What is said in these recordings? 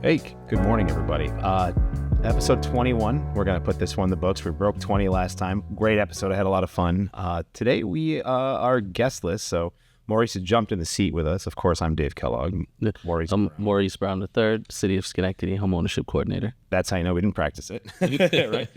Hey, good morning, everybody. Episode 21. We're going to put this one in the books. We broke 20 last time. Great episode. I had a lot of fun. Today, we are guest list. So Maurice has jumped in the seat with us. Of course, I'm Dave Kellogg. Maurice I'm Maurice Brown III, City of Schenectady Home Ownership Coordinator. That's how you know we didn't practice it. Right?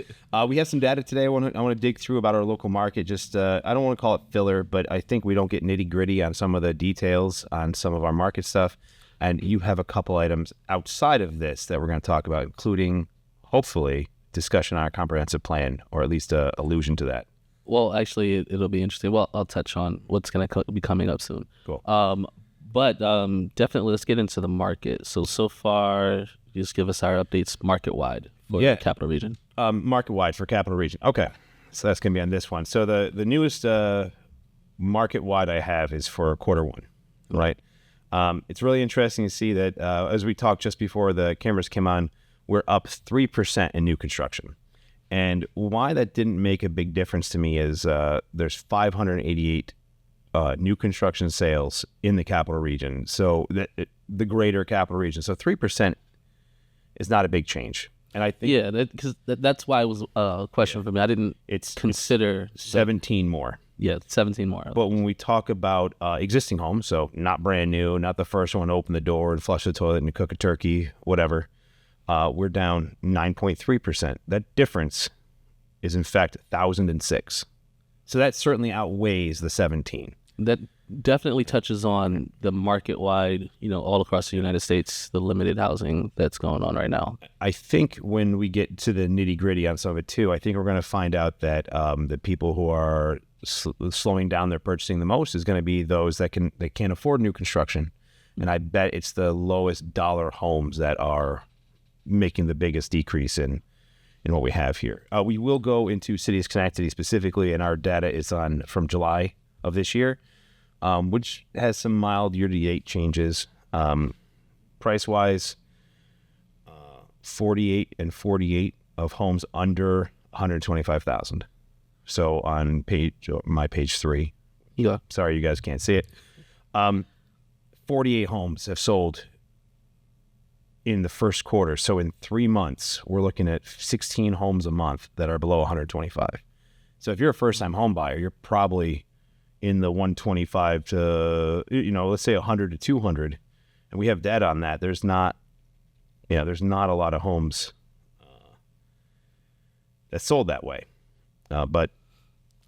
We have some data today I want to dig through about our local market. Just I don't want to call it filler, but I think we don't get nitty gritty on some of the details on some of our market stuff. And you have a couple items outside of this that we're going to talk about, including, hopefully, discussion on our comprehensive plan, or at least an allusion to that. Well, actually, it'll be interesting. Well, I'll touch on what's going to be coming up soon. Cool. But definitely, let's get into the market. So far, just give us our updates market-wide for the Capital Region. Market-wide for Capital Region. Okay. So that's going to be on this one. So the newest market-wide I have is for quarter one, right? It's really interesting to see that as we talked just before the cameras came on, we're up 3% in new construction. And why that didn't make a big difference to me is there's 588 new construction sales in the Capital Region, so the greater Capital Region. So 3% is not a big change. And I think because that's why it was a question for me. I didn't consider 17 more. Yeah, 17 more. But when we talk about existing homes, so not brand new, not the first one to open the door and flush the toilet and cook a turkey, whatever, we're down 9.3%. That difference is, in fact, 1,006. So that certainly outweighs the 17. That definitely touches on the market-wide, all across the United States, the limited housing that's going on right now. I think when we get to the nitty-gritty on some of it, too, I think we're going to find out that the people who are slowing down their purchasing the most is going to be those that can't afford new construction. And I bet it's the lowest dollar homes that are making the biggest decrease in what we have here. We will go into City of Schenectady specifically, and our data is from July of this year, which has some mild year-to-date changes. Price-wise, 48 and 48 of homes under 125,000. So on my page 3, sorry you guys can't see it, 48 homes have sold in the first quarter. So in 3 months, we're looking at 16 homes a month that are below 125. So if you're a first-time home buyer, you're probably in the 125 to, let's say 100 to 200. And we have data on that. There's not a lot of homes that sold that way. But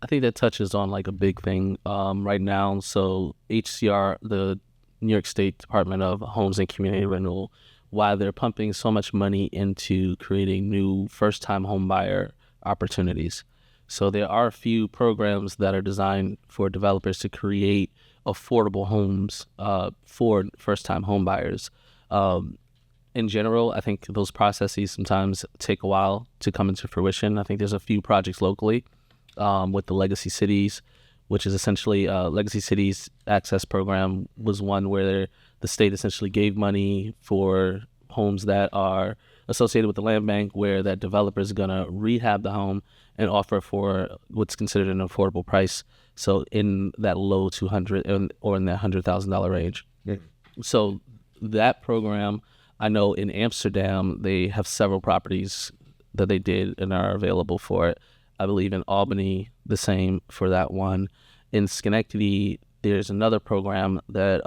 I think that touches on like a big thing right now. So HCR, the New York State Department of Homes and Community Renewal, why they're pumping so much money into creating new first-time home buyer opportunities. So there are a few programs that are designed for developers to create affordable homes for first-time home buyers. In general, I think those processes sometimes take a while to come into fruition. I think there's a few projects locally with the Legacy Cities, which is essentially Legacy Cities Access Program was one where the state essentially gave money for homes that are associated with the land bank, where that developer is going to rehab the home and offer for what's considered an affordable price. So in that low 200 or in that $100,000 range. Yeah. So that program, I know in Amsterdam, they have several properties that they did and are available for it. I believe in Albany, the same for that one. In Schenectady, there's another program that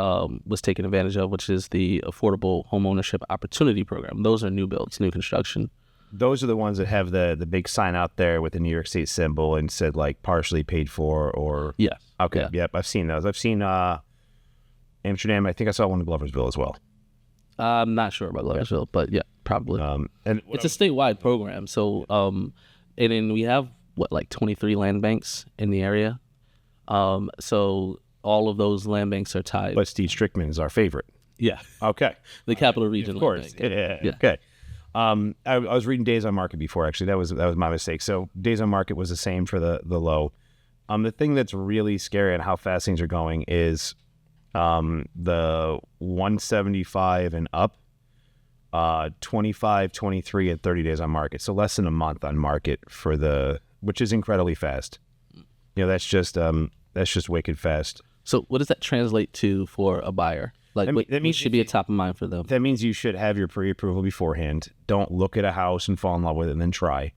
was taken advantage of, which is the Affordable Home Ownership Opportunity Program. Those are new builds, new construction. Those are the ones that have the big sign out there with the New York State symbol and said like partially paid for or... Yeah. Okay. Yeah. Yep. I've seen those. I've seen Amsterdam. I think I saw one in Gloversville as well. I'm not sure about Gloversville, but yeah, probably. And it's a statewide program. So, and then we have 23 land banks in the area. So all of those land banks are tied. But Steve Strickman is our favorite. Yeah. Okay. The Capital Region. Of course. Yeah. Okay. I was reading Days on Market before, actually. That was my mistake. So Days on Market was the same for the low. The thing that's really scary and how fast things are going is the 175 and up, 25, 23, and 30 days on market. So less than a month on market which is incredibly fast. That's just wicked fast. So what does that translate to for a buyer? Like, That what means should be a top of mind for them? that means you should have your pre-approval beforehand. Don't look at a house and fall in love with it and then try.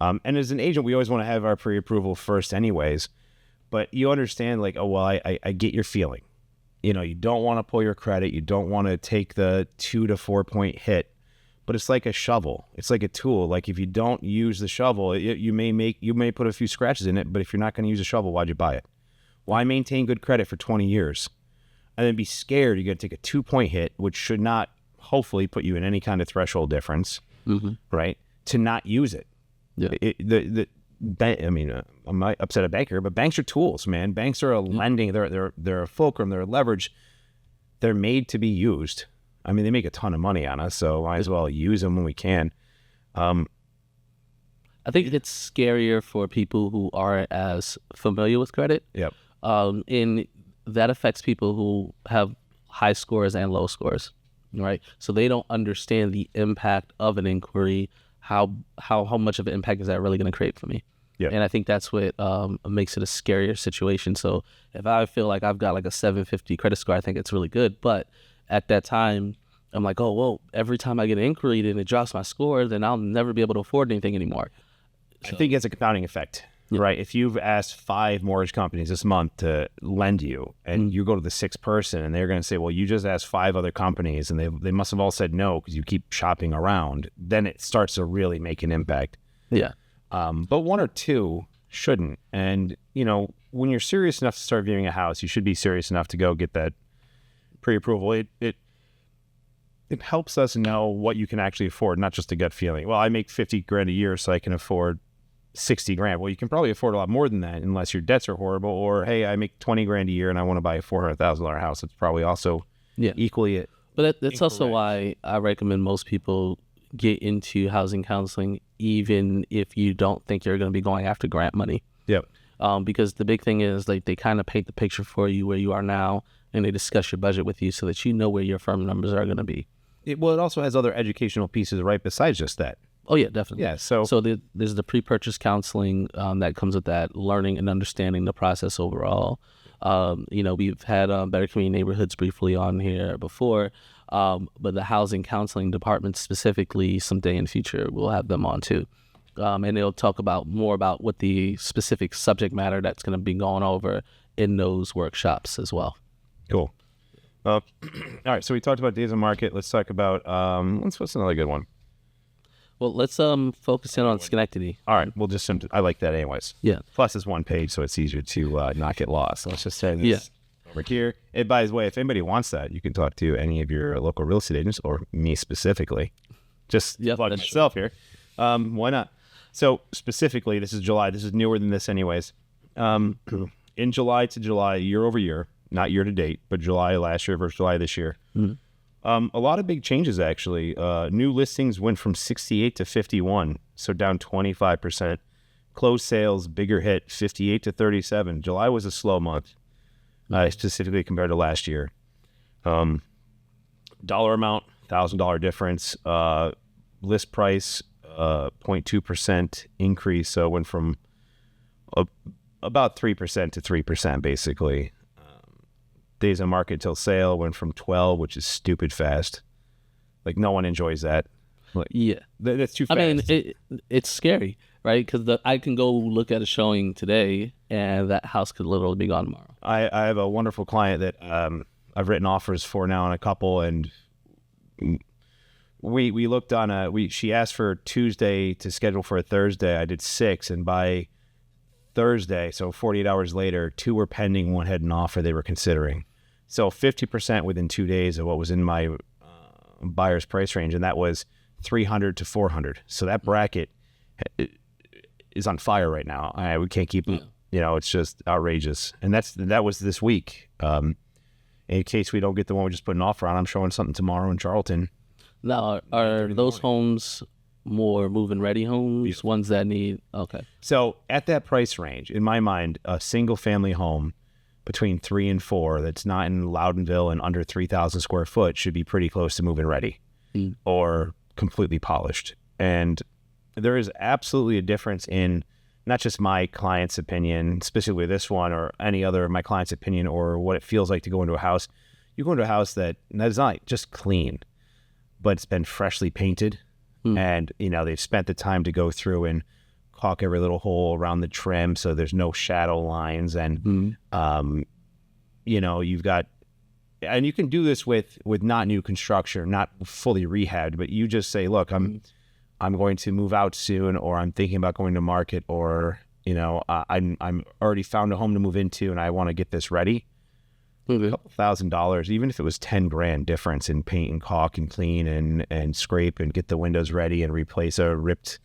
And as an agent, we always want to have our pre-approval first anyways. But you understand, like, oh, well, I get your feeling. You know, you don't want to pull your credit. You don't want to take the 2 to 4 point hit. But it's like a shovel. It's like a tool. Like if you don't use the shovel, you may put a few scratches in it. But if you're not going to use a shovel, why'd you buy it? Why maintain good credit for 20 years? And then be scared you're going to take a 2 point hit, which should not hopefully put you in any kind of threshold difference, right? To not use it. Yeah. I might upset a banker, but banks are tools, man. Banks are a lending. They're a fulcrum. They're a leverage. They're made to be used. I mean, they make a ton of money on us, so might as well use them when we can. I think it's scarier for people who aren't as familiar with credit. Yep. And that affects people who have high scores and low scores, right? So they don't understand the impact of an inquiry. How much of an impact is that really going to create for me? Yeah. And I think that's what makes it a scarier situation. So if I feel like I've got like a 750 credit score, I think it's really good. But at that time, I'm like, oh, well, every time I get an inquiry and it drops my score, then I'll never be able to afford anything anymore. So, I think it's a compounding effect, right? If you've asked 5 mortgage companies this month to lend you and you go to the 6th person and they're going to say, well, you just asked 5 other companies and they must have all said no because you keep shopping around, then it starts to really make an impact. Yeah. But 1 or 2 shouldn't. And, you know, when you're serious enough to start viewing a house, you should be serious enough to go get that pre-approval. It helps us know what you can actually afford, not just a gut feeling. Well, I make $50,000 a year, so I can afford $60,000. Well, you can probably afford a lot more than that unless your debts are horrible. Or, hey, I make $20,000 a year and I want to buy a $400,000 house. It's probably also equally. But that's also why I recommend most people get into housing counseling, even if you don't think you're going to be going after grant money. Yep. Because the big thing is, like, they kind of paint the picture for you where you are now, and they discuss your budget with you so that you know where your firm numbers are going to be. It also has other educational pieces right besides just that. Oh, yeah, definitely. Yeah, so there's the pre-purchase counseling that comes with that, learning and understanding the process overall. You know, we've had Better Community Neighborhoods briefly on here before, but the housing counseling department specifically, someday in the future, we'll have them on too. And they'll talk more about what the specific subject matter that's going to be going over in those workshops as well. Cool. All right, so we talked about days on market. Let's talk about what's another good one? Well, let's focus in on Schenectady. All right, we'll just I like that anyways. Yeah. Plus, it's one page, so it's easier to not get lost. So let's just say this over here. And by the way, if anybody wants that, you can talk to any of your local real estate agents or me specifically. Just plug myself here. Why not? So specifically, this is July. This is newer than this anyways. In July to July, year over year, not year to date, but July last year versus July this year. A lot of big changes, actually. New listings went from 68 to 51, so down 25%. Closed sales, bigger hit, 58 to 37. July was a slow month, specifically compared to last year. Dollar amount, $1,000 difference. List price, 0.2% increase, so it went from about 3% to 3%, basically. Days on market till sale went from 12, which is stupid fast. Like, no one enjoys that. Like, that's too fast. I mean, it's scary, right? Because I can go look at a showing today, and that house could literally be gone tomorrow. I have a wonderful client that I've written offers for now on a couple, and we looked on she asked for Tuesday to schedule for a Thursday. I did 6, and by Thursday, so 48 hours later, 2 were pending, 1 had an offer they were considering. So 50% within 2 days of what was in my buyer's price range, and that was 300 to 400. So that bracket is on fire right now. We can't keep it. You know, it's just outrageous. And that was this week. In case we don't get the one we just put an offer on, I'm showing something tomorrow in Charlton. Now, are those homes more move-in ready homes, ones that need, okay. So at that price range, in my mind, a single family home between 3 and 4 that's not in Loudonville and under 3,000 square foot should be pretty close to move-in ready or completely polished. And there is absolutely a difference in not just my client's opinion, specifically this one or any other of my client's opinion, or what it feels like to go into a house. You go into a house that's not just clean, but it's been freshly painted, and they've spent the time to go through and caulk every little hole around the trim so there's no shadow lines, and you've got, and you can do this with not new construction, not fully rehabbed, but you just say, look, I'm going to move out soon, or I'm thinking about going to market, or I'm already found a home to move into and I want to get this ready. A couple $1,000s, even if it was $10,000 difference in paint and caulk and clean and scrape and get the windows ready and replace a ripped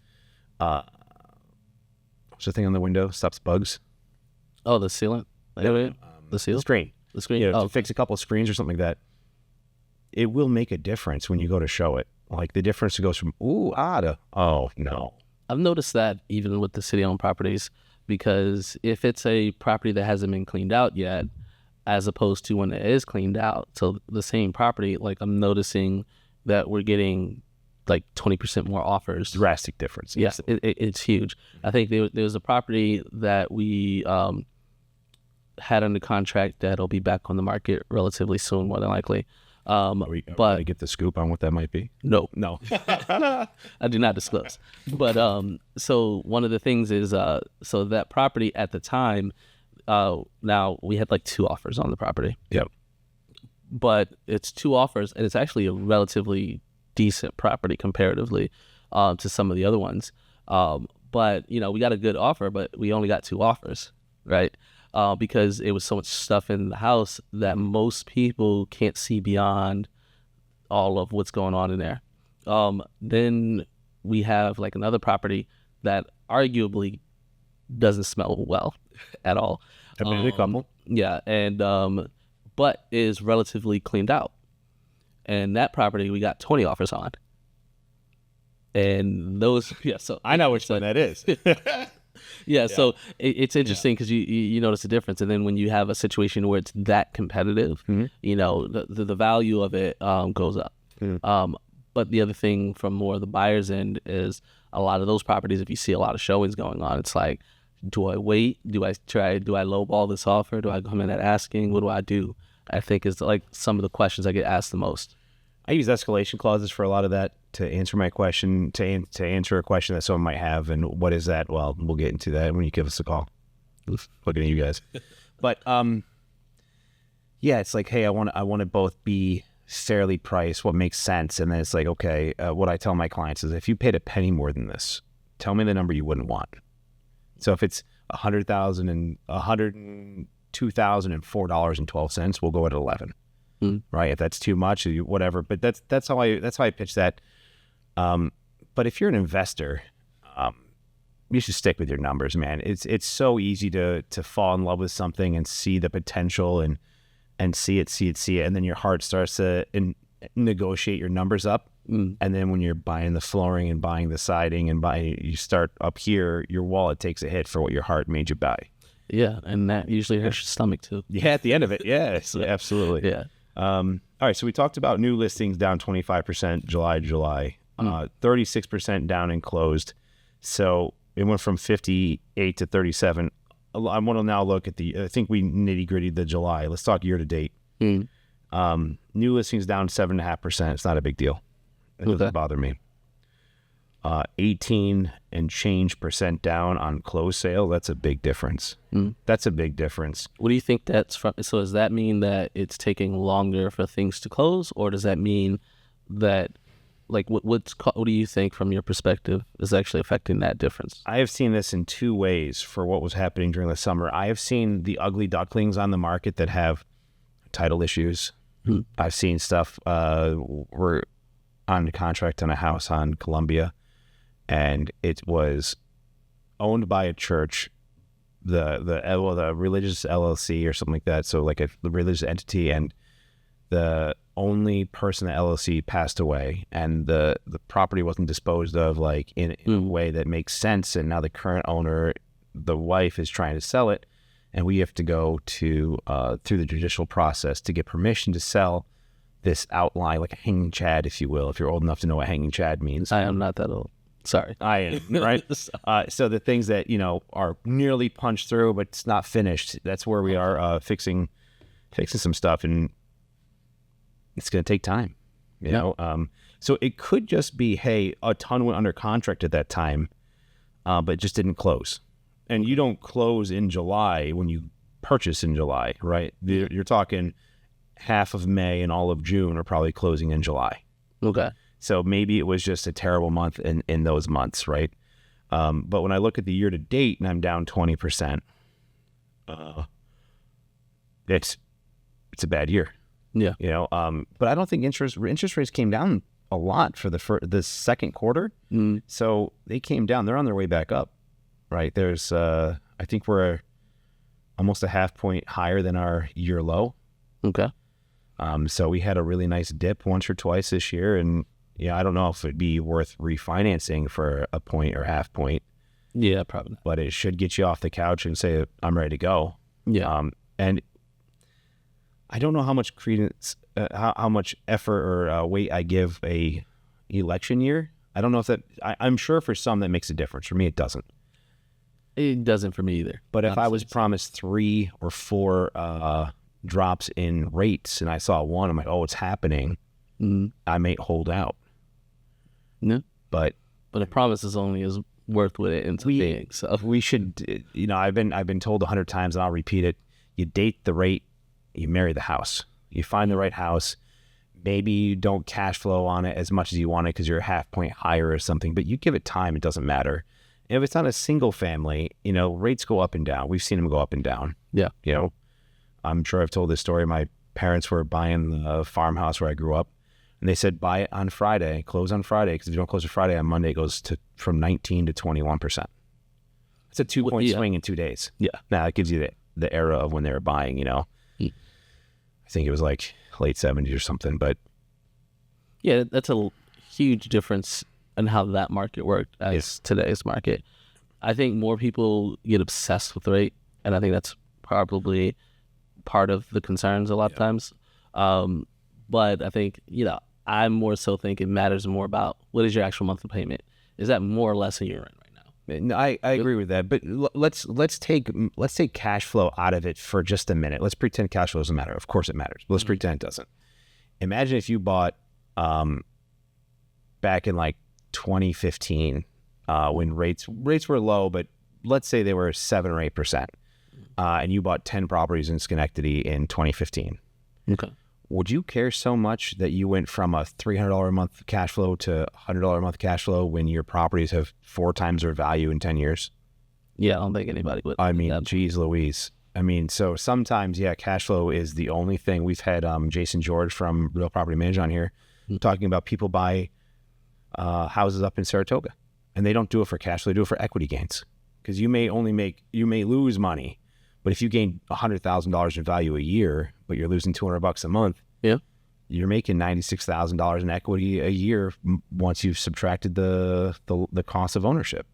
what's the thing on the window stops bugs? Oh, the sealant. The seal? The screen. To fix a couple of screens or something like that. It will make a difference when you go to show it. Like the difference goes from to oh no. I've noticed that even with the city-owned properties, because if it's a property that hasn't been cleaned out yet, as opposed to when it is cleaned out, so the same property, like I'm noticing that we're getting like 20% more offers. Drastic difference. Yes, it's huge. I think there was a property that we had under contract that'll be back on the market relatively soon, more than likely. Are we going to get the scoop on what that might be? No. I do not disclose. But so one of the things is so that property at the time, now we had like 2 offers on the property. Yep. But it's 2 offers, and it's actually a relatively decent property comparatively to some of the other ones. But we got a good offer, but we only got 2 offers, right? Because it was so much stuff in the house that most people can't see beyond all of what's going on in there. Then we have like another property that arguably doesn't smell well at all. I've been in a couple. Yeah, and but is relatively cleaned out. And that property we got 20 offers on. And those, so I know which one that is. Yeah, so it's interesting because you notice the difference, and then when you have a situation where it's that competitive, the value of it goes up. But the other thing from more of the buyer's end is a lot of those properties, if you see a lot of showings going on, it's like, do I wait? Do I lowball this offer? Do I come in at asking? What do I do? I think is like some of the questions I get asked the most. I use escalation clauses for a lot of that to answer my question, to answer a question that someone might have. And what is that? Well, we'll get into that when you give us a call. Looking at you guys. But it's like, hey, I want to both be fairly priced, what makes sense. And then it's like, okay, what I tell my clients is if you paid a penny more than this, tell me the number you wouldn't want. So if it's $100,000 and $102,004.12, we'll go at 11. Right? If that's too much, whatever. But that's how I pitch that. But if you're an investor, you should stick with your numbers, man. It's so easy to fall in love with something and see the potential and see it, and then your heart starts to negotiate your numbers up. And then when you're buying the flooring and buying the siding and you start up here, your wallet takes a hit for what your heart made you buy. Yeah, and that usually hurts your stomach too. Yeah, at the end of it, yes, absolutely. Yeah. All right, so we talked about new listings down 25% July, 36% down in closed. So it went from 58 to 37. I want to now look at I think we nitty gritty the July. Let's talk year to date. New listings down 7.5%. It's not a big deal. It doesn't bother me. 18 and change % down on closed sale. That's a big difference. That's a big difference. What do you think that's from? So does that mean that it's taking longer for things to close, or does that mean that, like, what do you think from your perspective is actually affecting that difference? I have seen this in 2 ways for what was happening during the summer. I have seen the ugly ducklings on the market that have title issues. I've seen stuff. We're on contract on a house on Columbia, and it was owned by a church, the religious LLC or something like that. So like a religious entity, and the only person in the LLC passed away, and the property wasn't disposed of like in a way that makes sense. And now the current owner, the wife, is trying to sell it, and we have to go to through the judicial process to get permission to sell this outline, like a hanging chad, if you will, if you're old enough to know what hanging chad means. I am not that old. Sorry. I am, right? So the things that, are nearly punched through, but it's not finished, that's where we are fixing some stuff. And it's going to take time, you know? So it could just be, hey, a ton went under contract at that time, but it just didn't close. And you don't close in July when you purchase in July, right? You're talking half of May and all of June are probably closing in July. Okay. So maybe it was just a terrible month in those months, right? But when I look at the year to date and I'm down 20%, it's a bad year. Yeah. You know, but I don't think interest rates came down a lot for the second quarter. So they came down. They're on their way back up, right? There's, I think we're almost a half point higher than our year low. Okay. So we had a really nice dip once or twice this year, and I don't know if it'd be worth refinancing for a point or half point. Yeah, probably not. But it should get you off the couch and say, I'm ready to go. Yeah. And I don't know how much credence, how much effort or weight I give a election year. I don't know if that, I'm sure for some that makes a difference. For me, it doesn't. It doesn't for me either. But if I was promised 3 or 4 drops in rates and I saw one, I'm like, oh, it's happening. I may hold out. No. But a promise is only as worth what it ends up being. So we should, I've been told 100 times, and I'll repeat it. You date the rate, you marry the house. You find the right house. Maybe you don't cash flow on it as much as you want it because you're a half point higher or something, but you give it time, it doesn't matter. And if it's not a single family, rates go up and down. We've seen them go up and down. Yeah. I'm sure I've told this story. My parents were buying the farmhouse where I grew up, and they said, buy it on Friday, close on Friday, because if you don't close on Friday, on Monday, it goes from 19 to 21%. It's a 2-point swing in 2 days. Yeah. Now, it gives you the era of when they were buying, I think it was like late 70s or something, but yeah, that's a huge difference in how that market worked as today's market. I think more people get obsessed with rate, and I think that's probably part of the concerns a lot of times. But I think, I'm more so thinking it matters more about what is your actual monthly payment. Is that more or less in your rent right now? I agree with that, but let's take cash flow out of it for just a minute. Let's pretend cash flow doesn't matter. Of course it matters, but let's pretend it doesn't. Imagine if you bought back in like 2015 when rates were low, but let's say they were 7 or 8%, and you bought 10 properties in Schenectady in 2015. Okay. Would you care so much that you went from a $300 a month cash flow to $100 a month cash flow when your properties have 4 times their value in 10 years? Yeah, I don't think anybody would. I mean, geez Louise. I mean, so sometimes, cash flow is the only thing. We've had Jason George from Real Property Manager on here talking about people buy houses up in Saratoga, and they don't do it for cash flow, they do it for equity gains. Because you may lose money, but if you gain $100,000 in value a year, but you're losing $200 a month, you're making $96,000 in equity a year once you've subtracted the cost of ownership.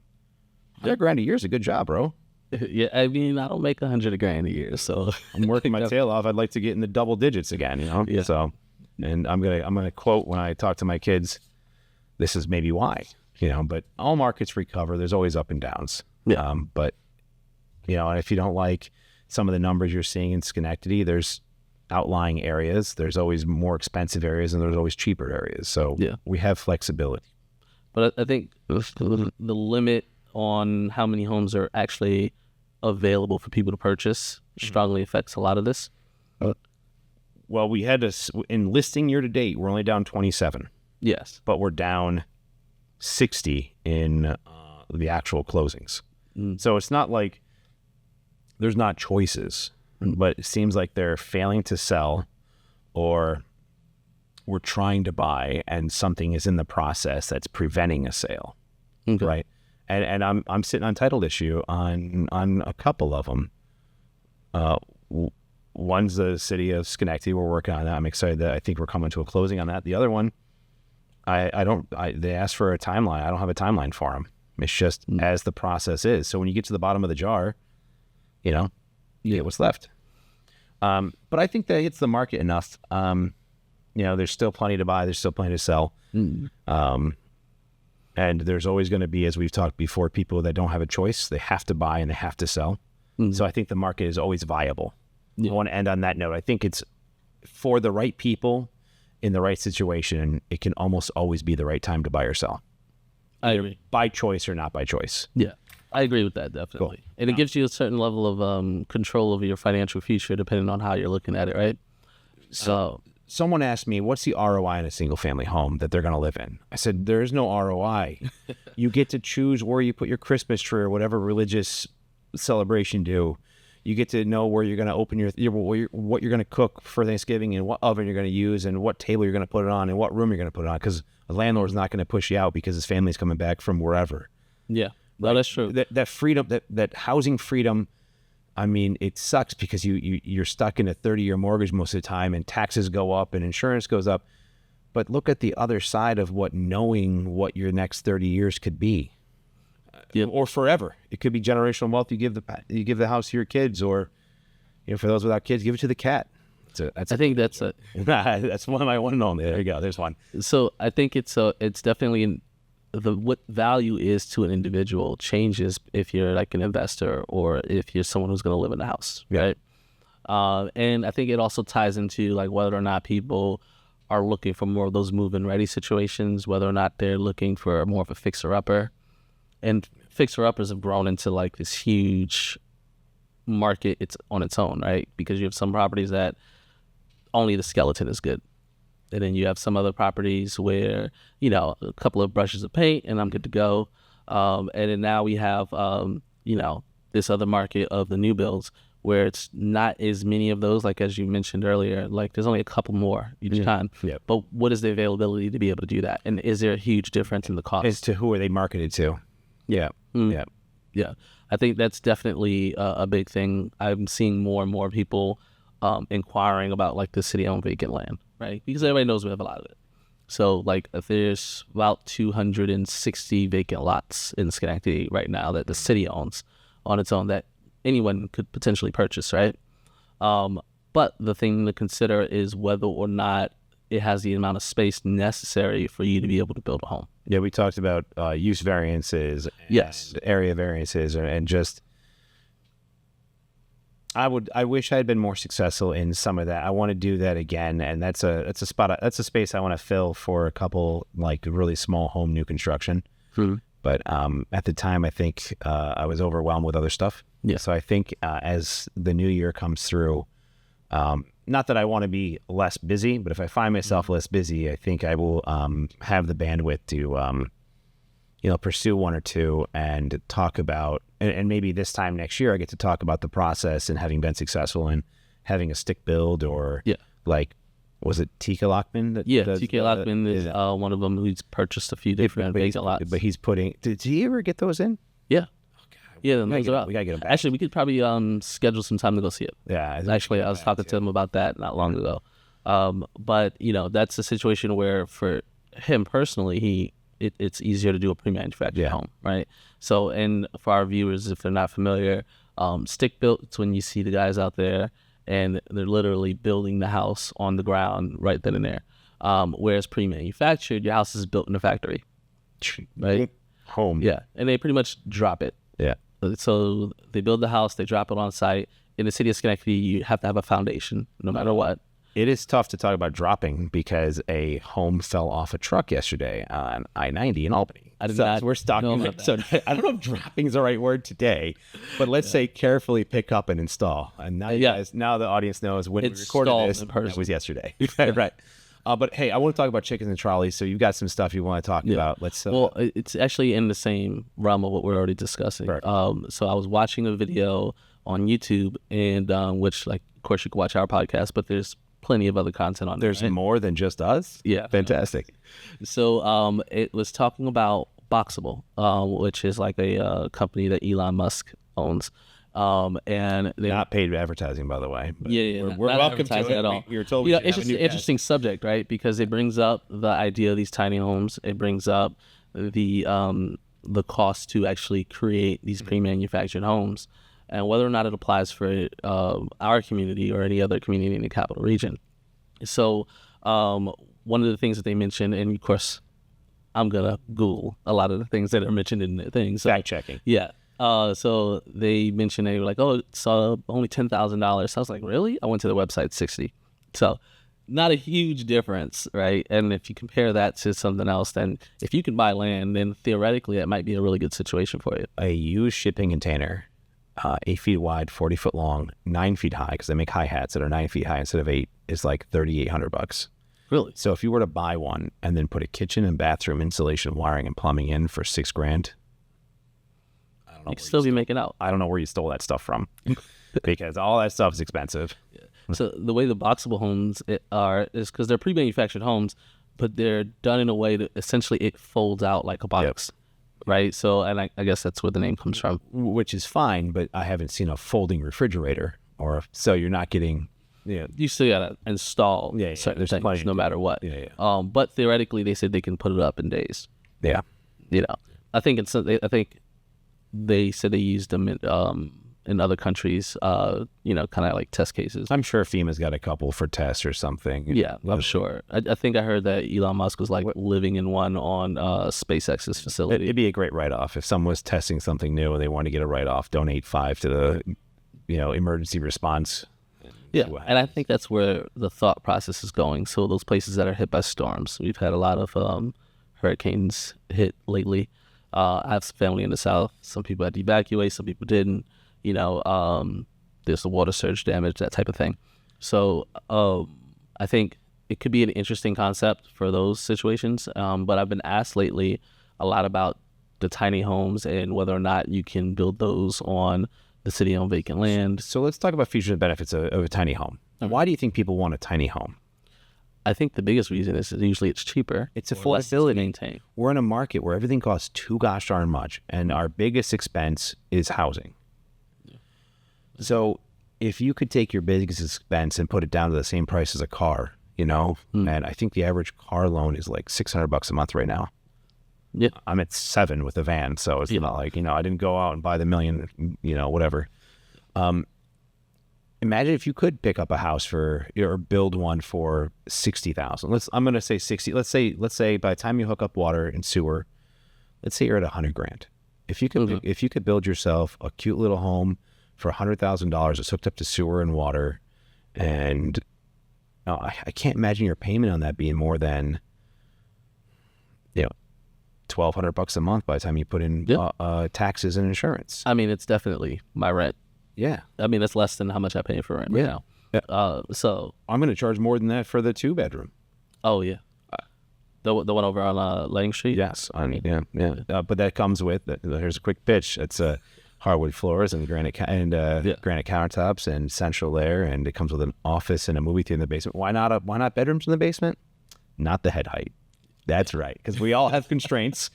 $100,000 a year is a good job, bro. Yeah, I mean, I don't make $100,000 a year, so I'm working my tail off. I'd like to get in the double digits again, Yeah. So, and I'm gonna quote when I talk to my kids. This is maybe why, but all markets recover. There's always up and downs. Yeah. But and if you don't like some of the numbers you're seeing in Schenectady, there's outlying areas. There's always more expensive areas, and there's always cheaper areas. So we have flexibility. But I think the limit on how many homes are actually available for people to purchase strongly affects a lot of this. Well, we had in listing year to date, we're only down 27. Yes. But we're down 60 in the actual closings. So it's not like there's not choices, but it seems like they're failing to sell, or we're trying to buy and something is in the process that's preventing a sale. Okay. Right. And I'm sitting on title issue on a couple of them. One's the city of Schenectady. We're working on that. I'm excited that I think we're coming to a closing on that. The other one, they asked for a timeline. I don't have a timeline for them. It's just as the process is. So when you get to the bottom of the jar, you get what's left. But I think that hits the market enough. There's still plenty to buy. There's still plenty to sell. And there's always going to be, as we've talked before, people that don't have a choice. They have to buy and they have to sell. So I think the market is always viable. I want to end on that note. I think it's for the right people in the right situation, it can almost always be the right time to buy or sell. I agree. By choice or not by choice. Yeah, I agree with that, definitely. Cool. And it gives you a certain level of control over your financial future depending on how you're looking at it, right? So someone asked me, what's the ROI in a single family home that they're going to live in? I said, there is no ROI. You get to choose where you put your Christmas tree or whatever religious celebration do. You get to know where you're going to open what you're going to cook for Thanksgiving and what oven you're going to use and what table you're going to put it on and what room you're going to put it on, because a landlord's not going to push you out because his family's coming back from wherever. Yeah, no, that's true. That freedom, that housing freedom, I mean, it sucks because you're stuck in a 30-year mortgage most of the time and taxes go up and insurance goes up. But look at the other side of what knowing what your next 30 years could be. Or forever. It could be generational wealth. You give the house to your kids, or for those without kids, give it to the cat. I think that's that's one of my one and only. There you go. There's one. So I think it's definitely what value is to an individual changes if you're like an investor or if you're someone who's going to live in the house, right? And I think it also ties into like whether or not people are looking for more of those move-in ready situations, whether or not they're looking for more of a fixer-upper. And fixer-uppers have grown into like this huge market. It's on its own, right? Because you have some properties that only the skeleton is good. And then you have some other properties where, a couple of brushes of paint and I'm good to go. And then now we have, this other market of the new builds where it's not as many of those, like as you mentioned earlier, like there's only a couple more each time. Yeah. But what is the availability to be able to do that? And is there a huge difference in the cost? As to who are they marketed to? Yeah. Yeah. I think that's definitely a big thing. I'm seeing more and more people inquiring about like the city-owned vacant land, right? Because everybody knows we have a lot of it. So like if there's about 260 vacant lots in Schenectady right now that the city owns on its own that anyone could potentially purchase, right? But the thing to consider is whether or not it has the amount of space necessary for you to be able to build a home. Yeah, we talked about use variances, yes, area variances, and just I wish I had been more successful in some of that. I want to do that again, and that's a space I want to fill for a couple like really small home new construction. Mm-hmm. But at the time, I think I was overwhelmed with other stuff. Yeah. So I think as the new year comes through, not that I want to be less busy, but if I find myself less busy, I think I will have the bandwidth to, pursue one or two and talk about, and maybe this time next year I get to talk about the process and having been successful in having a stick build or like, was it TK Lockman? TK Lockman is one of them who's purchased a few different vacant lots. But he's putting, did he ever get those in? Yeah. Yeah, we gotta get him back. Actually, we could probably schedule some time to go see it. Yeah. Actually, I was talking to him about that not long ago. But, that's a situation where for him personally, it's easier to do a pre-manufactured home, right? So, and for our viewers, if they're not familiar, stick built, it's when you see the guys out there and they're literally building the house on the ground right then and there. Whereas pre-manufactured, your house is built in a factory, right? Home. Yeah, and they pretty much drop it. Yeah. So they build the house, they drop it on site. In the city of Schenectady, you have to have a foundation no matter what. It is tough to talk about dropping because a home fell off a truck yesterday on I-90 in Albany. I did not we're stuck. know about that. So I don't know if dropping is the right word today, but let's say carefully pick up and install. And now, now the audience knows when we recorded this, that was yesterday. Right. But hey, I want to talk about chickens and trolleys. So you've got some stuff you want to talk about. Let's. Well, it's actually in the same realm of what we're already discussing. Right. So I was watching a video on YouTube, and which, like, of course, you can watch our podcast, but there's plenty of other content on there. There's more than just us. Yeah, fantastic. So it was talking about Boxable, which is like a company that Elon Musk owns. And they're not paid advertising, by the way. But we're not welcome to it at all. We were told it's just an interesting subject, right? Because it brings up the idea of these tiny homes. It brings up the cost to actually create these pre-manufactured homes, and whether or not it applies for our community or any other community in the capital region. So one of the things that they mentioned, and of course, I'm gonna Google a lot of the things that are mentioned in the things. Fact checking. Yeah. So they mentioned, they were like, oh, it's only $10,000. So I was like, really? I went to the website, 60. So not a huge difference, right? And if you compare that to something else, then if you can buy land, then theoretically that might be a really good situation for you. A used shipping container, 8 feet wide, 40 foot long, 9 feet high, because they make high hats that are 9 feet high instead of 8, is like $3,800. Really? So if you were to buy one and then put a kitchen and bathroom insulation, wiring, and plumbing in for $6,000, I don't know. You could still be making out. I don't know where you stole that stuff from, because all that stuff is expensive. So the way the boxable homes is because they're pre-manufactured homes, but they're done in a way that essentially it folds out like a box, right? So, and I guess that's where the name comes from. Which is fine, but I haven't seen a folding refrigerator, so you're not getting. Yeah, You still gotta install certain there's things plenty no to matter do. what. Yeah. But theoretically, they said they can put it up in days. Yeah. I think they said they used them in other countries. Kind of like test cases. I'm sure FEMA's got a couple for tests or something. Yeah, I'm sure. I think I heard that Elon Musk was like living in one on SpaceX's facility. It'd be a great write-off if someone was testing something new and they want to get a write-off. Donate $5 to the, emergency response. Yeah, and I think that's where the thought process is going. So those places that are hit by storms, we've had a lot of hurricanes hit lately. I have some family in the South. Some people had to evacuate, some people didn't. There's the water surge damage, that type of thing. So I think it could be an interesting concept for those situations. But I've been asked lately a lot about the tiny homes and whether or not you can build those on the city-owned vacant land. So let's talk about features and benefits of a tiny home. Why do you think people want a tiny home? I think the biggest reason is usually it's cheaper. It's affordability. Maintain. We're in a market where everything costs too gosh darn much, and our biggest expense is housing. Yeah. So if you could take your biggest expense and put it down to the same price as a car, and I think the average car loan is like $600 a month right now. Yeah, I'm at 7 with a van, so it's not like I didn't go out and buy the million, whatever. Imagine if you could pick up a house or build one for $60,000. I'm going to say 60. Let's say by the time you hook up water and sewer, let's say you're at $100,000. If you could build yourself a cute little home for $100,000 that's hooked up to sewer and water, and I can't imagine your payment on that being more than $1,200 a month by the time you put in taxes and insurance. I mean, it's definitely my rent. Yeah. I mean, it's less than how much I pay for rent right now. Yeah. So I'm going to charge more than that for the 2-bedroom. Oh, yeah. The one over on Lang Street? Yes. But that comes with, here's a quick pitch. It's hardwood floors and granite granite countertops and central air, and it comes with an office and a movie theater in the basement. Why not bedrooms in the basement? Not the head height. That's right, because we all have constraints,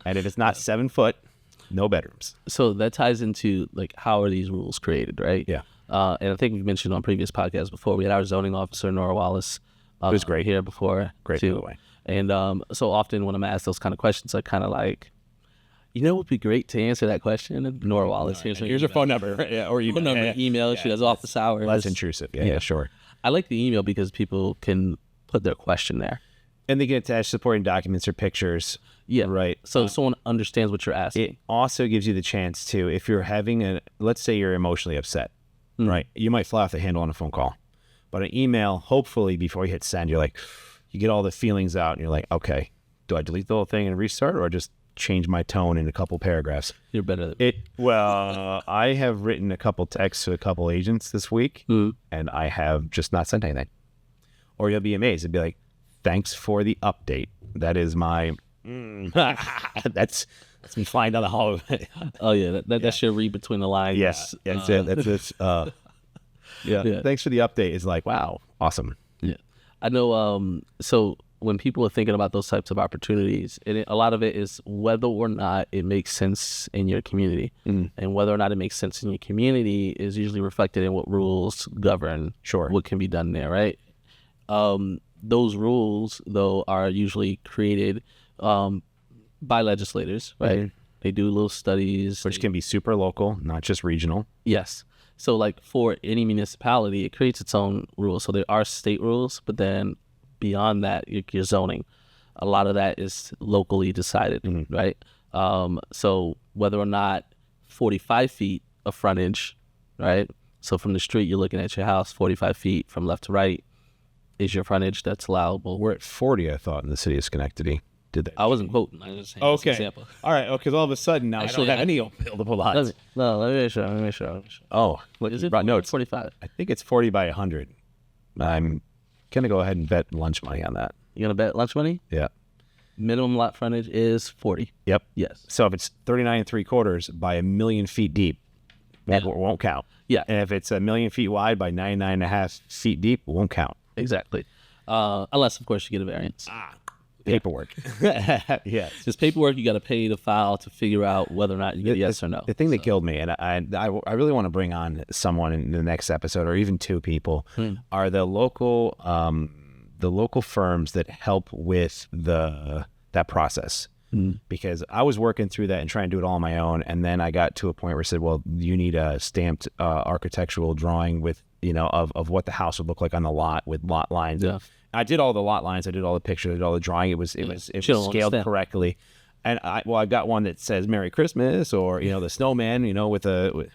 and if it's not 7 foot, no bedrooms. So that ties into like how are these rules created, right? Yeah. And I think we mentioned on previous podcasts before, we had our zoning officer Nora Wallace. It was great here before. Great, too. by the way. And so often when I'm asked those kind of questions, I kind of like, it would be great to answer that question. And Nora Wallace, here's her phone number, or email. Phone number, email. She does office hours. Less intrusive. Yeah, sure. I like the email because people can put their question there. And they can attach supporting documents or pictures. Yeah. Right. So someone understands what you're asking. It also gives you the chance to, if you're having let's say you're emotionally upset, right? You might fly off the handle on a phone call. But an email, hopefully before you hit send, you're like, you get all the feelings out and you're like, okay, do I delete the whole thing and restart, or just change my tone in a couple paragraphs? You're better than me. I have written a couple texts to a couple agents this week, and I have just not sent anything. Or you'll be amazed. It'd be like, thanks for the update. That is my, that's me flying down the hallway. Oh yeah, that's your read between the lines. Yes, that's it. That's it. Yeah. Thanks for the update. It's like, wow, awesome. Yeah, I know. So when people are thinking about those types of opportunities, a lot of it is whether or not it makes sense in your community, and whether or not it makes sense in your community is usually reflected in what rules govern what can be done there, right? Those rules, though, are usually created by legislators, right? Mm-hmm. They do little studies. Which can be super local, not just regional. Yes. So, like, for any municipality, it creates its own rules. So there are state rules, but then beyond that, your zoning, a lot of that is locally decided, right? So whether or not 45 feet of frontage, right? So from the street, you're looking at your house 45 feet from left to right, is your frontage that's allowable. We're at 40, I thought, in the city of Schenectady. Did that? I wasn't quoting. I was just saying as an example. All right. Because all of a sudden now I don't have any buildable lots. Let me make sure. Oh, look, Is it no, it's 45? I think it's 40 by 100. I'm gonna go ahead and bet lunch money on that. You gonna bet lunch money? Yeah. Minimum lot frontage is 40. Yep. Yes. So if it's 39 3/4 by 1,000,000 feet deep, that won't count. Yeah. And if it's 1,000,000 feet wide by 99.5 feet deep, it won't count. Exactly. Unless, of course, you get a variance. Paperwork. Yeah. Just paperwork you got to pay to file to figure out whether or not you get yes or no. The thing that killed me, and I really want to bring on someone in the next episode, or even two people, are the local firms that help with that process. Because I was working through that and trying to do it all on my own, and then I got to a point where I said, well, you need a stamped architectural drawing with, of what the house would look like on the lot with lot lines. Yeah. I did all the lot lines, I did all the pictures, I did all the drawing. It was scaled correctly. And I got one that says Merry Christmas, or the snowman, with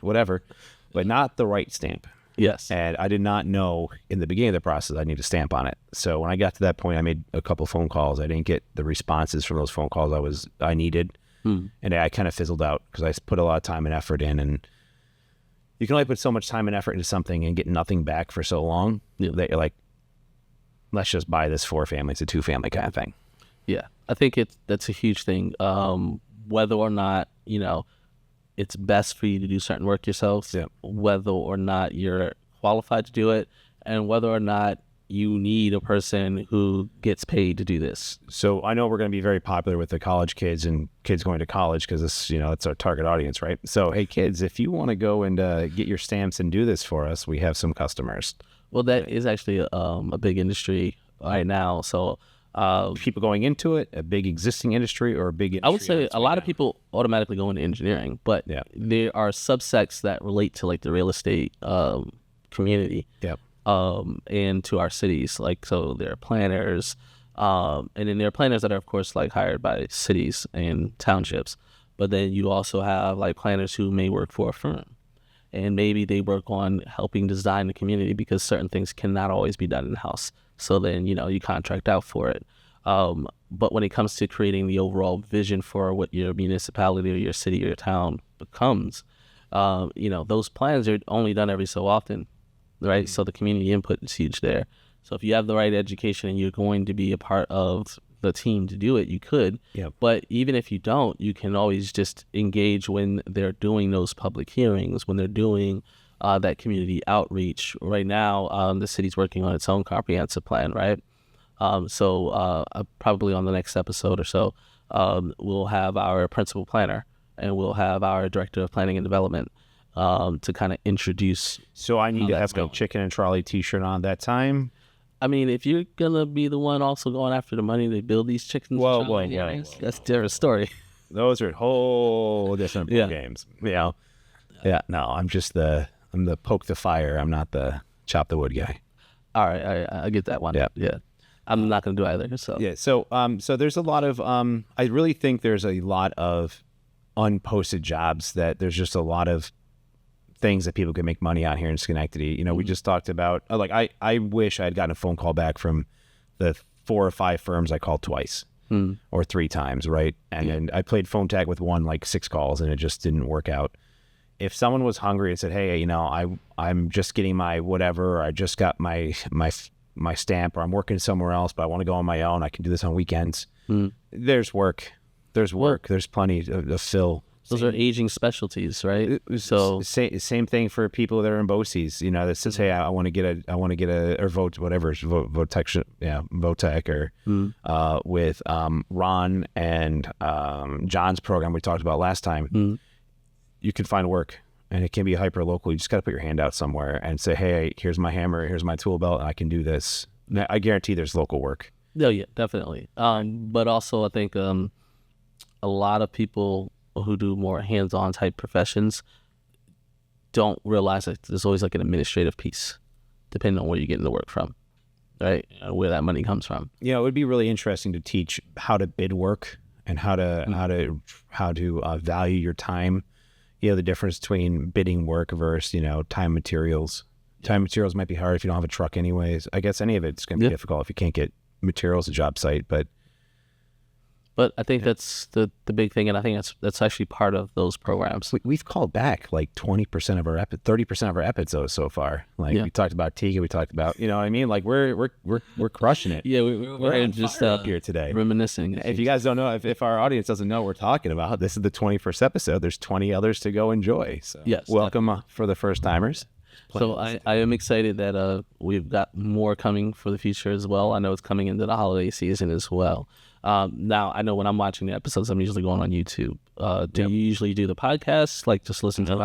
whatever, but not the right stamp. Yes. And I did not know in the beginning of the process I need a stamp on it. So when I got to that point, I made a couple phone calls. I didn't get the responses from those phone calls I needed, and I kind of fizzled out because I put a lot of time and effort in, and you can only put so much time and effort into something and get nothing back for so long that you're like, let's just buy this 4-family, it's a 2-family kind of thing. Yeah, I think that's a huge thing. Whether or not it's best for you to do certain work yourself, whether or not you're qualified to do it, and whether or not you need a person who gets paid to do this. So I know we're going to be very popular with the college kids and kids going to college because this, it's our target audience, right? So, hey, kids, if you want to go and get your stamps and do this for us, we have some customers. Well, that is actually a big industry right now. So people going into it, a big existing industry, or a big industry? I would say a lot of people automatically go into engineering, but there are subsects that relate to like the real estate community. Yep. And to our cities, so there are planners, and then there are planners that are of course like hired by cities and townships, but then you also have like planners who may work for a firm, and maybe they work on helping design the community because certain things cannot always be done in house. So then you contract out for it. But when it comes to creating the overall vision for what your municipality or your city or your town becomes, those plans are only done every so often. Right. So the community input is huge there. So if you have the right education and you're going to be a part of the team to do it, you could. Yep. But even if you don't, you can always just engage when they're doing those public hearings, when they're doing that community outreach. Right now, the city's working on its own comprehensive plan. Right. So probably on the next episode or so, we'll have our principal planner and we'll have our director of planning and development to kind of introduce. So I need to have a chicken and trolley T-shirt on that time. I mean, if you're gonna be the one also going after the money to build these chickens, that's a different story. Those are whole different games. Yeah. No, I'm the poke the fire. I'm not the chop the wood guy. All right, I get that one. Yeah. I'm not gonna do either. So so there's a lot of I really think there's a lot of unposted jobs that there's just a lot of things that people can make money on here in Schenectady. We just talked about, I wish I had gotten a phone call back from the 4 or 5 firms I called twice or 3 times, right? And then I played phone tag with one, 6 calls, and it just didn't work out. If someone was hungry and said, hey, I'm just getting my whatever, or I just got my stamp, or I'm working somewhere else, but I want to go on my own, I can do this on weekends. There's work. There's plenty to fill. Those are aging specialties, right? So same thing for people that are in BOCES, that says, hey, I want to get a vote, whatever, VOTEC, or with Ron and John's program we talked about last time. You can find work, and it can be hyper local. You just got to put your hand out somewhere and say, hey, here's my hammer, here's my tool belt, and I can do this. I guarantee there's local work. Oh yeah, definitely. But also I think a lot of people who do more hands-on type professions don't realize that there's always an administrative piece, depending on where you're getting the work from, right? Where that money comes from. It would be really interesting to teach how to bid work and how to value your time. The difference between bidding work versus time materials. Time materials might be hard if you don't have a truck anyways. I guess any of it's going to be difficult if you can't get materials at job site, but I think that's the big thing, and I think that's actually part of those programs. we've called back like 20% of our 30% of our episodes so far. Like we talked about Tiga, we talked about, you know what I mean? Like we're crushing it. Yeah, we're just here today, reminiscing. If you guys don't know, if our audience doesn't know what we're talking about, this is the 21st episode. There's 20 others to go enjoy. So yes, welcome for the first timers. So I am excited that we've got more coming for the future as well. I know it's coming into the holiday season as well. Now, I know when I'm watching the episodes, I'm usually going on YouTube. Do you usually do the podcast, like just listen to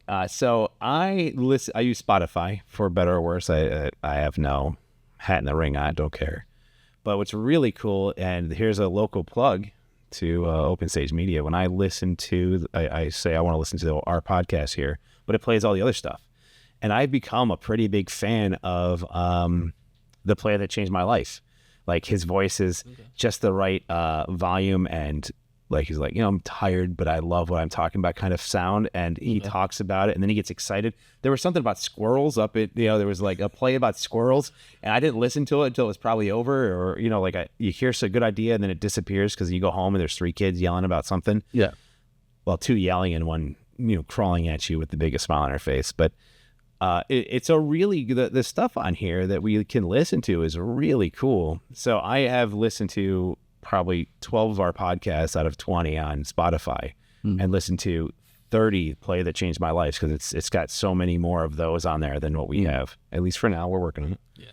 that? So I use Spotify, for better or worse. I have no hat in the ring. I don't care. But what's really cool, and here's a local plug to Open Stage Media. When I listen to, I say I want to listen to our podcast here, but it plays all the other stuff. And I've become a pretty big fan of the player that changed my life. Like his voice is just the right volume, and like he's like, you know, I'm tired, but I love what I'm talking about kind of sound. And he talks about it, and then he gets excited. There was something about squirrels up at, you know, there was like a play about squirrels, and I didn't listen to it until it was probably over, or, you know, like you hear a good idea and then it disappears because you go home and there's 3 kids yelling about something. Yeah. Well, 2 yelling and 1, you know, crawling at you with the biggest smile on her face. But it's a really, the stuff on here that we can listen to is really cool. So I have listened to probably 12 of our podcasts out of 20 on Spotify, and listened to 30 play that changed my life, because it's got so many more of those on there than what we have. At least for now, we're working on it. Yeah.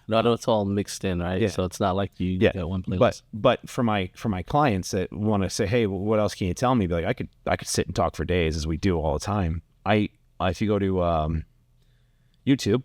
No, I know it's all mixed in, right? Yeah. So it's not like you got one playlist. But for my clients that want to say, hey, what else can you tell me? Be like, I could sit and talk for days, as we do all the time. If you go to YouTube,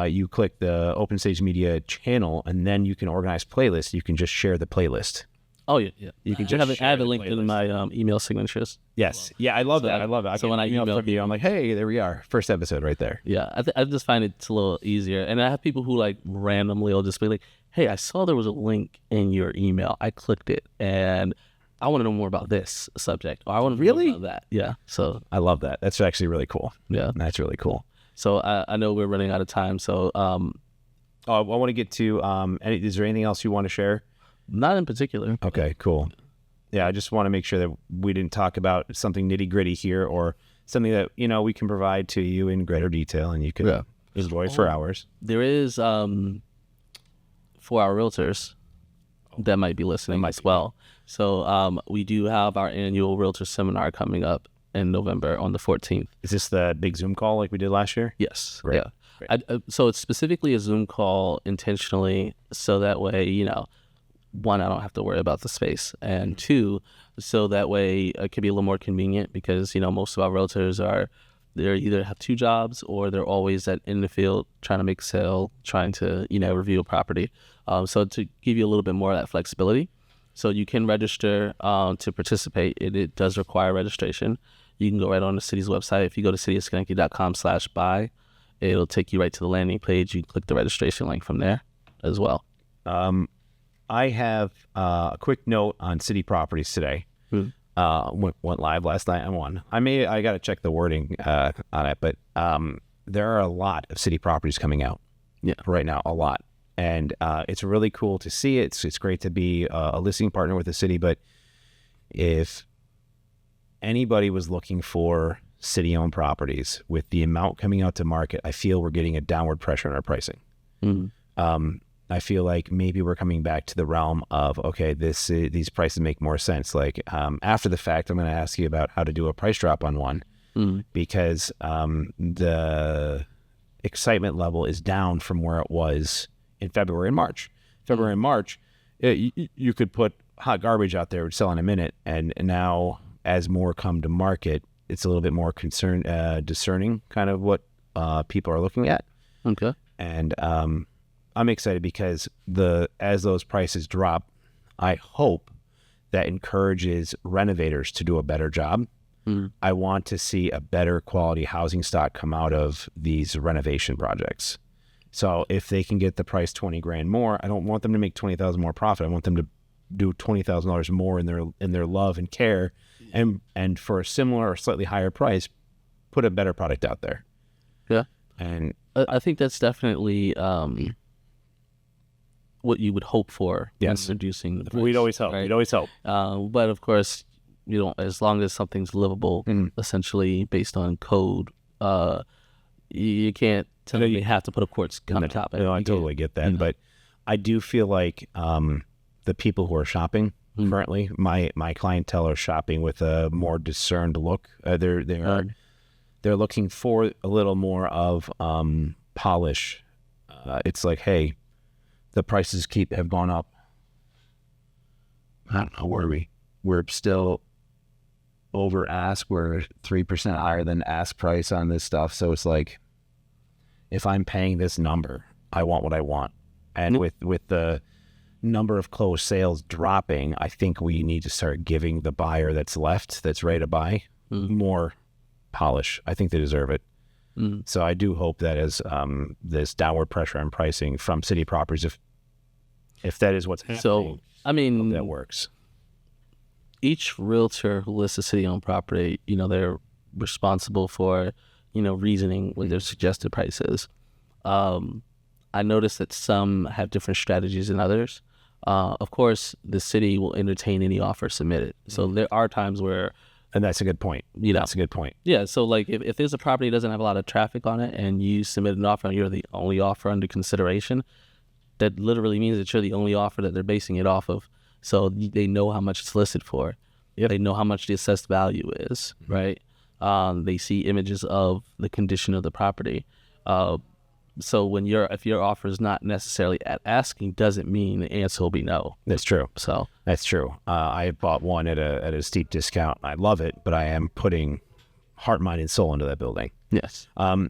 you click the Open Stage Media channel, and then you can organize playlists. You can just share the playlist. Oh yeah. You can I have it linked in my email signatures. Yes. Yeah, I love that. I love it. So when I email you, I'm like, hey, there we are. First episode right there. Yeah, I just find it's a little easier. And I have people who like randomly will just be like, hey, I saw there was a link in your email. I clicked it, and I want to know more about this subject. Or I want to know more about that. Yeah. So I love that. That's actually really cool. Yeah. That's really cool. So I know we're running out of time. So I want to get to is there anything else you want to share? Not in particular. Okay, cool. Yeah, I just want to make sure that we didn't talk about something nitty gritty here, or something that, you know, we can provide to you in greater detail, and you can enjoy for hours. There is for our realtors that might be listening as well. So we do have our annual realtor seminar coming up in November on the 14th. Is this the big Zoom call like we did last year? Yes. Great. Yeah. So it's specifically a Zoom call intentionally, so that way, you know, 1, I don't have to worry about the space, and 2, so that way it can be a little more convenient, because, you know, most of our realtors they either have 2 jobs, or they're always in the field trying to make a sale, trying to, you know, review a property. So to give you a little bit more of that flexibility, so you can register to participate. It does require registration. You can go right on the city's website. If you go to cityofschenectady.com/buy, it'll take you right to the landing page. You can click the registration link from there as well. I have a quick note on city properties today. Went live last night on one. I got to check the wording on it, but there are a lot of city properties coming out right now, a lot. And it's really cool to see it. It's great to be a listing partner with the city, but if anybody was looking for city-owned properties, with the amount coming out to market, I feel we're getting a downward pressure on our pricing. I feel like maybe we're coming back to the realm of, okay, these prices make more sense. Like after the fact, I'm going to ask you about how to do a price drop on one, because the excitement level is down from where it was in February and March. February and March, you could put hot garbage out there, would sell in a minute, and now as more come to market, it's a little bit more discerning kind of what people are looking at. Okay. And I'm excited because as those prices drop, I hope that encourages renovators to do a better job. I want to see a better quality housing stock come out of these renovation projects. So if they can get the price $20,000 more, I don't want them to make $20,000 more profit. I want them to do $20,000 more in their love and care, and for a similar or slightly higher price, put a better product out there. Yeah. And I think that's definitely what you would hope for. Yes. When reducing the price. We'd always hope. Right? We'd always hope. But of course, as long as something's livable, essentially based on code, you can't tell me you have to put a quartz countertop. No, I totally get that. But I do feel like the people who are shopping currently, my clientele are shopping with a more discerned look. They're looking for a little more of polish. It's like, hey, the prices have gone up. I don't know, where we're still over ask. We're 3% higher than ask price on this stuff. So it's like, if I'm paying this number, I want what I want. And with the number of closed sales dropping, I think we need to start giving the buyer that's left, that's ready to buy, more polish. I think they deserve it. So I do hope that as this downward pressure on pricing from city properties, if that is what's happening, So, I mean, that works. Each realtor who lists a city-owned property, they're responsible for, reasoning what their suggested price is. I noticed that some have different strategies than others. Of course, the city will entertain any offer submitted. So there are times where... And that's a good point. That's a good point. Yeah, so like if there's a property that doesn't have a lot of traffic on it and you submit an offer and you're the only offer under consideration, that literally means that you're the only offer that they're basing it off of. So they know how much it's listed for. Yep. They know how much the assessed value is, right? They see images of the condition of the property. So if your offer is not necessarily at asking, doesn't mean the answer will be no. That's true. So that's true. I bought one at a steep discount. I love it, but I am putting heart, mind, and soul into that building. Yes. There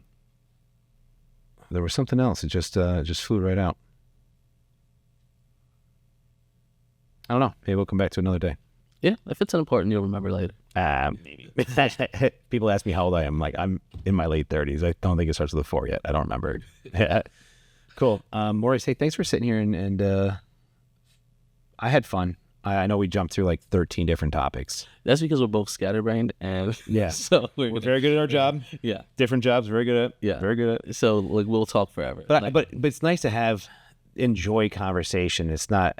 was something else. It just flew right out. I don't know. Maybe we'll come back to another day. Yeah, if it's important, you'll remember later. Maybe. People ask me how old I am. Like, I'm in my late 30s. I don't think it starts with a 4 yet. I don't remember. Cool. Maurice, hey, thanks for sitting here and I had fun. I know we jumped through like 13 different topics. That's because we're both scatterbrained and so we're very good at our job. Yeah. Different jobs, very good at. Yeah. Very good at. So like we'll talk forever. But it's nice to enjoy conversation. It's not.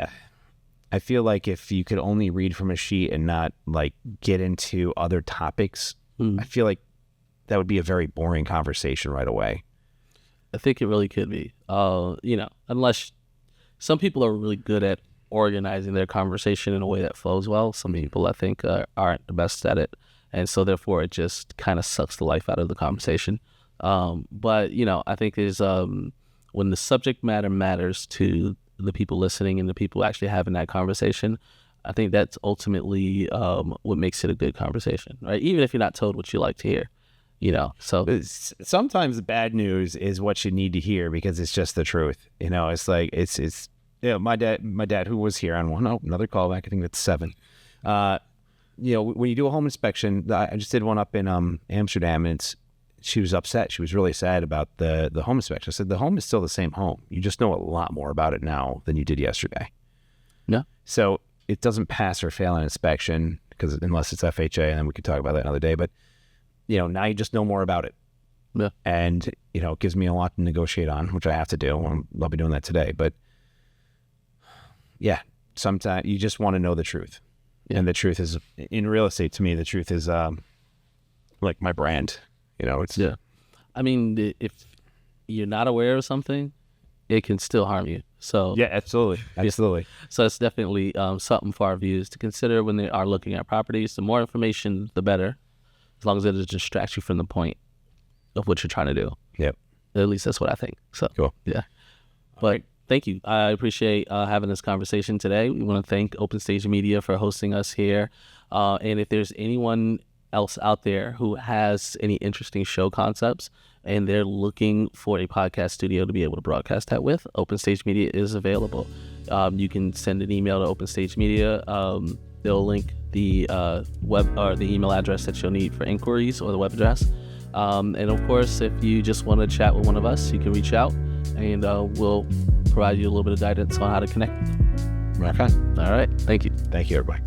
I feel like if you could only read from a sheet and not like get into other topics, I feel like that would be a very boring conversation right away. I think it really could be. Unless some people are really good at organizing their conversation in a way that flows well. Some people, I think, aren't the best at it. And so therefore it just kind of sucks the life out of the conversation. But I think there's when the subject matter matters to the people listening and the people actually having that conversation, I think that's ultimately what makes it a good conversation, right? Even if you're not told what you like to hear, so sometimes the bad news is what you need to hear because it's just the truth. It's like, it's my dad who was here on another callback, I think that's 7. When you do a home inspection, I just did one up in Amsterdam, and she was upset. She was really sad about the home inspection. I said, the home is still the same home. You just know a lot more about it now than you did yesterday. No. So it doesn't pass or fail an inspection because unless it's FHA, and then we could talk about that another day. But, now you just know more about it. Yeah. And, it gives me a lot to negotiate on, which I have to do. I'll be doing that today. But, yeah, sometimes you just want to know the truth. Yeah. And the truth is, in real estate, to me, the truth is like my brand. Yeah. I mean, if you're not aware of something, it can still harm you. So yeah, absolutely. Yeah. So it's definitely something for our viewers to consider when they are looking at properties. The more information, the better, as long as it distracts you from the point of what you're trying to do. Yep. At least that's what I think. So cool. Yeah. But thank you. I appreciate having this conversation today. We want to thank Open Stage Media for hosting us here. And if there's anyone else out there who has any interesting show concepts and they're looking for a podcast studio to be able to broadcast that with, Open Stage Media is available. You can send an email to Open Stage Media. They'll link the web or the email address that you'll need for inquiries or the web address. And of course, if you just want to chat with one of us, you can reach out and we'll provide you a little bit of guidance on how to connect. Okay. All right. Thank you. Thank you, everybody.